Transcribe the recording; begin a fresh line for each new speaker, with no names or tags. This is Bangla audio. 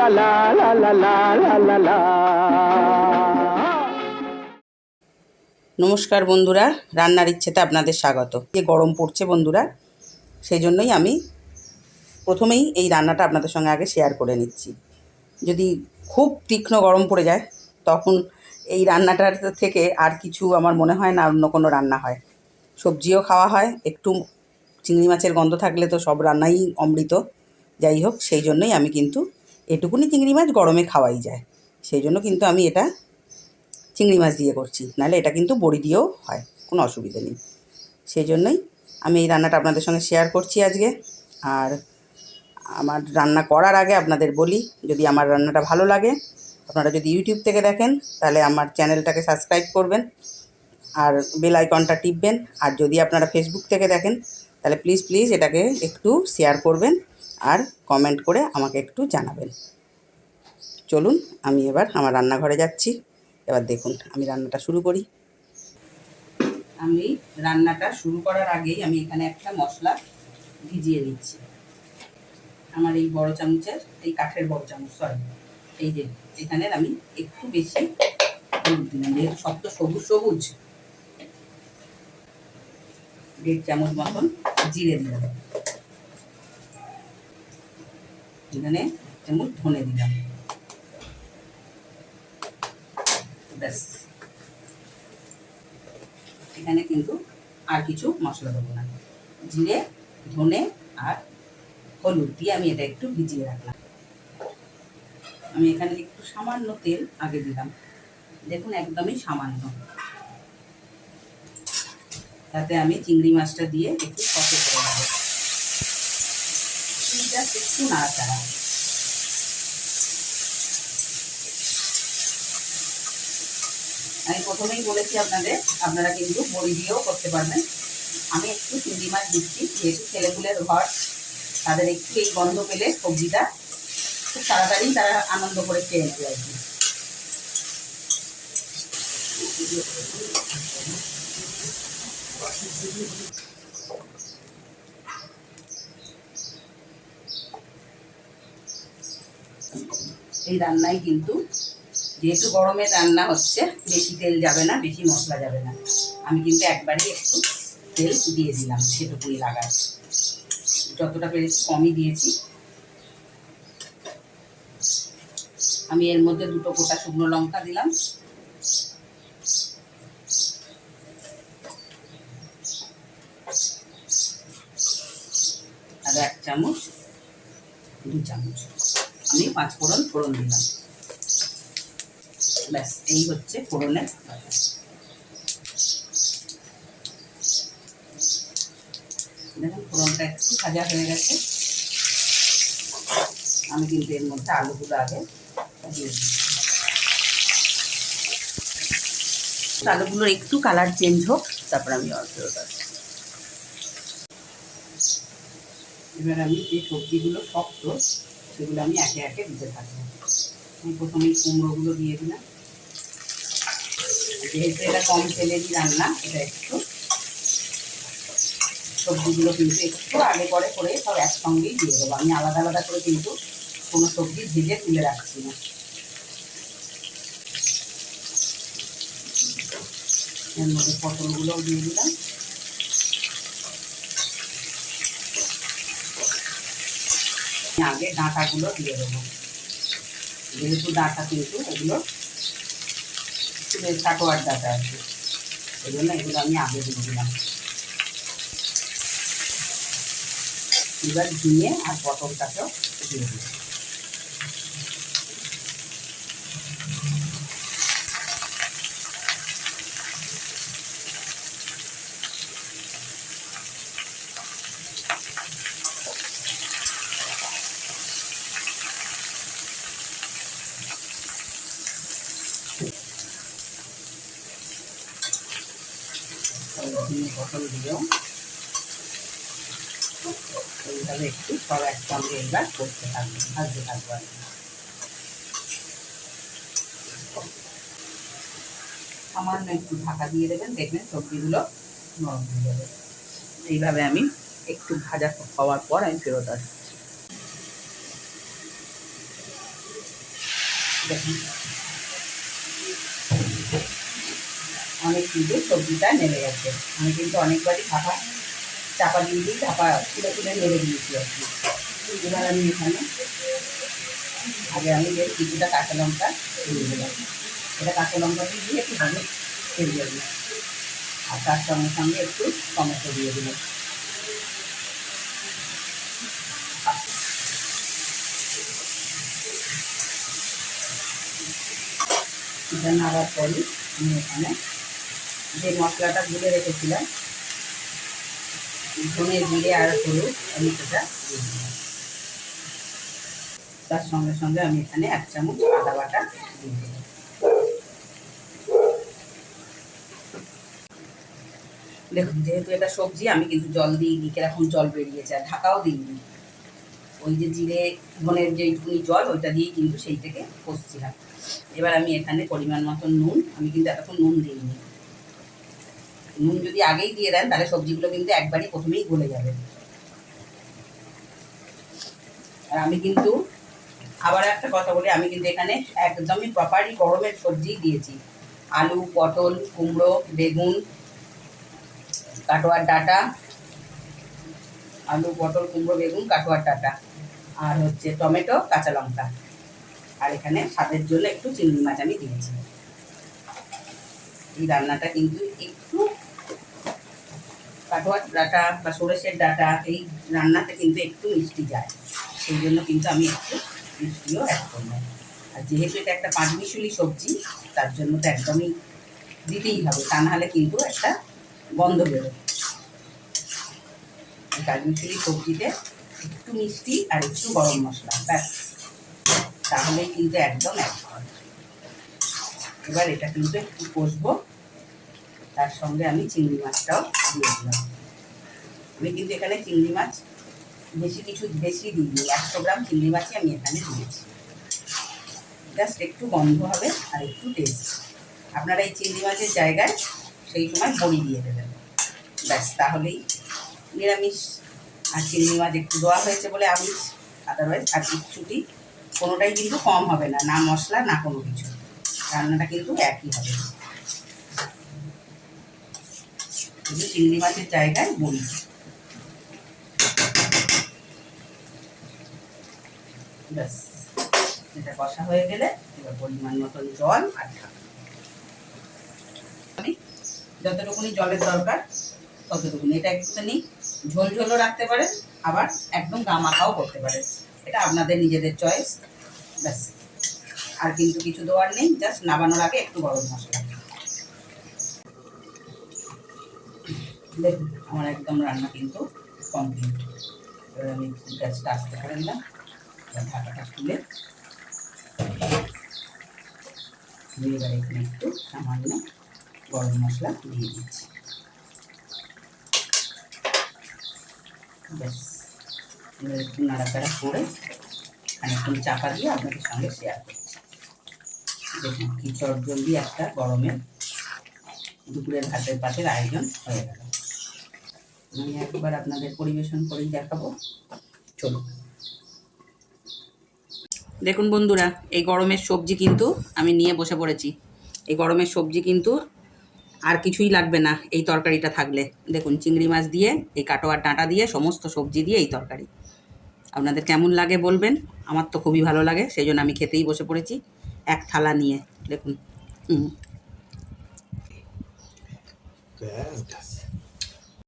লা লা লা লা লা লা লা।
নমস্কার বন্ধুরা, রান্নার ইচ্ছেতে আপনাদের স্বাগত। যে গরম পড়ছে বন্ধুরা, সেই জন্যই আমি প্রথমেই এই রান্নাটা আপনাদের সঙ্গে আগে শেয়ার করে নিচ্ছি। যদি খুব তীক্ষ্ণ গরম পড়ে যায় তখন এই রান্নাটার থেকে আর কিছু আমার মনে হয় না অন্য কোনো রান্না হয়। সবজিও খাওয়া হয়, একটু চিংড়ি মাছের গন্ধ থাকলে তো সব রান্নাই অমৃত। যাই হোক, সেই জন্যই আমি কিন্তু এটুকুনি চিংড়ি মাছ গরমে খাওয়াই যায়, সেই জন্য কিন্তু আমি এটা চিংড়ি মাছ দিয়ে করছি, নাহলে এটা কিন্তু বড়ি দিয়েও হয়, কোনো অসুবিধা নেই। সেই জন্যই আমি এই রান্নাটা আপনাদের সঙ্গে শেয়ার করছি আজকে। আর আমার রান্না করার আগে আপনাদের বলি, যদি আমার রান্নাটা ভালো লাগে, আপনারা যদি ইউটিউব থেকে দেখেন তাহলে আমার চ্যানেলটাকে সাবস্ক্রাইব করবেন আর বেল আইকনটা টিপবেন। আর যদি আপনারা ফেসবুক থেকে দেখেন তাহলে প্লিজ এটাকে একটু শেয়ার করবেন আর কমেন্ট করে আমাকে একটু জানাবেন। চলুন আমি এবার আমার রান্নাঘরে যাচ্ছি। এবার দেখুন আমি রান্নাটা শুরু করি। আমি রান্নাটা শুরু করার আগেই আমি এখানে একটা মশলা ভিজিয়ে নিচ্ছি। আমার এই বড় চামচের, এই কাঠের বড় চামচ, সরি, এই যে এখানে আমি একটু বেশি হলুদ দিলাম, যেহেতু সব তো সবুজ সবুজ। 1.5 চামচ মতন জিরে দিলাম, এখানে 1 চামচ ধনে দিলাম, ব্যাস। এখানে কিন্তু আর কিছু মশলা দেবো না, জিরে, ধনে আর হলুদ দিয়ে আমি এটা একটু ভিজিয়ে রাখলাম। আমি এখানে একটু সামান্য তেল আগে দিলাম, দেখুন একদমই সামান্য, তাতে আমি চিংড়ি মাছটা দিয়ে একটু কষে করে নেব। একটু নাড়াচাড়া। আমি প্রথমেই বলেছি আপনাদের, আপনারা কিন্তু বড়ি দিয়েও করতে পারবেন। আমি একটু চিংড়ি মাছ দিচ্ছি, যেহেতু ছেলেপুলের ঘর, তাদের একটু এই গন্ধ পেলে সবজিটা খুব তাড়াতাড়ি তারা আনন্দ করে খেয়ে নেবে আর কি। এই রান্নায় কিন্তু, যেহেতু গরমের রান্না হচ্ছে, বেশি তেল যাবে না, বেশি মশলা যাবে না। আমি কিন্তু একবারই একটু তেল দিয়ে দিলাম, সেটুকুই লাগায়, যতটা পেরেছি কমই দিয়েছি। আমি এর মধ্যে 2 গোটা শুকনো লঙ্কা দিলাম, আর 1 চামচ, 2 চামচ আমি 5 ফোড়ন দিলাম। ব্যাস, এই হচ্ছে ফোড়নের বাটা। দেখুন ফোড়নটা একটু ভাজা হয়ে গেছে। আমি কিন্তু এর মধ্যে আলুগুলো আগে দিয়ে দিই। আলুগুলোর একটু কালার চেঞ্জ হোক, তারপর আমি ফেরত আসবো। এবার আমি যে সবজিগুলো শক্ত, সেগুলো আমি একে একে দিতে থাকবো। আমি প্রথমে কুমড়োগুলো দিয়ে দিলাম, যেহেতু এটা কম তেলেরই রান্না, এটা একটু সবজিগুলো কিন্তু একটু আগে পরে করে সব একসঙ্গেই দিয়ে দেবো। আমি আলাদা আলাদা করে কিন্তু কোনো সবজি ভেজে তুলে রাখছি না। এর মধ্যে পটলগুলোও দিয়ে দিলাম, আগে ডাঁটাগুলো দিয়ে দেবো, যেহেতু ডাঁটা কিন্তু এগুলো কাটোয়ার ডাঁটা আছে, এই জন্য এগুলো আমি আগে দিয়ে দিলাম। এবার ঝিঙে আর পটলটাকেও দিয়ে দিই। ঝিঙে পটল দিয়েও এইভাবে একটু সব একসঙ্গে এবার করতে থাকবো, ভাজতে থাকবো আর কি। সামান্য একটু ঢাকা দিয়ে দেবেন, দেখবেন সবজিগুলো নরম হয়ে যাবে। এইভাবে আমি একটু ভাজা হওয়ার পর আমি ফেরত আসছি। দেখুন অনেক কিন্তু সবজিটা নেড়ে গেছে। আমি কিন্তু অনেকবারই চাপা দিয়ে দিই, চাপা তুলে তুলে নেড়ে দিয়েছি আর কি। এবার আমি এখানে আমি বেশ কিছুটা কাঁচা লঙ্কা দিয়ে দিলাম। এটা কাঁচা লঙ্কা দিয়ে একটু ভালো তেলিয়ে দিলাম, আর তার সঙ্গে সঙ্গে একটু টমেটো দিয়ে দিলাম। এটা নাড়ার পরই আমি এখানে যে মশলাটা গুলে রেখেছিলাম, ধনে জিরে আর হলুদ, আমি সেটা দিয়ে দিলাম। তার সঙ্গে সঙ্গে আমি এখানে 1 চামচ আদা বাটা দিয়ে দিলাম। দেখুন যেহেতু এটা সবজি, আমি কিন্তু জল দিইনি, কিরকম জল বেরিয়েছে, আর ঢাকাও দিইনি। ওই যে জিরে ধনের যে একটুখানি জল, ওইটা দিয়েই কিন্তু সেই থেকে কষছিলাম। এবার আমি এখানে পরিমাণ মতন নুন, আমি কিন্তু এতক্ষণ নুন দিইনি। নুন যদি আগেই দিয়ে দেন তাহলে সবজিগুলো কিন্তু একবারই প্রথমেই গলে যাবে। আর আমি কিন্তু আবার একটা কথা বলি, আমি কিন্তু এখানে একদমই প্রপারই গরমের সবজি দিয়েছি। আলু, পটল, কুমড়ো, বেগুন, কাটোয়ার ডাঁটা, আলু, পটল, কুমড়ো, বেগুন, কাটোয়ার ডাঁটা, আর হচ্ছে টমেটো, কাঁচা লঙ্কা, আর এখানে স্বাদের জন্য একটু চিংড়ি মাছ আমি দিয়েছি। এই রান্নাটা কিন্তু একটু কাটোয়ার ডাঁটা বা সরষের ডাঁটা, এই রান্নাতে কিন্তু একটু মিষ্টি যায়, সেই জন্য কিন্তু আমি একটু মিষ্টিও অ্যাড করলাম। আর যেহেতু এটা একটা পাঁচমিশুলি সবজি, তার জন্য তো একদমই দিতেই হবে, তা নাহলে কিন্তু একটা গন্ধ বেরোবে। পাঁচমিশুলি সবজিতে একটু মিষ্টি আর একটু গরম মশলা, ব্যাস, তাহলেই কিন্তু একদম একদম। এবার এটা কিন্তু একটু কষবো, তার সঙ্গে আমি চিংড়ি মাছটাও দিয়ে দিলাম। আমি কিন্তু এখানে চিংড়ি মাছ বেশি দিইনি, 100 গ্রাম চিংড়ি মাছই আমি এখানে দিয়েছি। জাস্ট একটু গন্ধ হবে আর একটু টেস্ট। আপনারা এই চিংড়ি মাছের জায়গায় সেই সময় বড়ি দিয়ে দেবেন, ব্যাস, তাহলেই নিরামিষ। আর চিংড়ি মাছ একটু দেওয়া হয়েছে বলে আমিষ, আদারওয়াইজ আর কিচ্ছুটি কোনোটাই কিন্তু কম হবে না, না মশলা না কোনো কিছু, রান্নাটা কিন্তু একই হবে। চিংড়ি মাছের জায়গায় বড়ি। ব্যাস, এটা কষা হয়ে গেলে এবার পরিমাণ মতন জল আর আমি যতটুকুনি জলের দরকার ততটুকুনি। এটা একটুখানি ঝোল ঝোলও রাখতে পারেন, আবার একদম গামাখাও করতে পারেন, এটা আপনাদের নিজেদের চয়েস। ব্যাস, আর কিন্তু কিছু দেওয়ার নেই, জাস্ট নামানোর আগে একটু গরম মশলা। দেখুন আমার একদম রান্না কিন্তু কমপ্লিট। এবার আমি গ্যাসটা আস্তে করে নিলাম, ঢাকাটা খুলে এবার এখানে একটু সামান্য গরম মশলা দিয়ে দিচ্ছি। ব্যাস, এবার একটু নাড়াচাড়া করে খানিকক্ষণ চাপা দিয়ে আপনাদের সঙ্গে শেয়ার করছি। দেখুন কি চটজলদি একটা গরমের দুপুরের ভাতের পাতের আয়োজন হয়ে গেল। আমি একবার আপনাদের পরিবেশন করেই দেখাবো, চলুন। দেখুন বন্ধুরা, এই গরমের সবজি কিন্তু আমি নিয়ে বসে পড়েছি। এই গরমের সবজি কিন্তু আর কিছুই লাগবে না এই তরকারিটা থাকলে। দেখুন চিংড়ি মাছ দিয়ে, এই কাটোয়ার ডাঁটা দিয়ে, সমস্ত সবজি দিয়ে এই তরকারি। আপনাদের কেমন লাগে বলবেন, আমার তো খুবই ভালো লাগে, সেই জন্য আমি খেতেই বসে পড়েছি এক থালা নিয়ে। দেখুন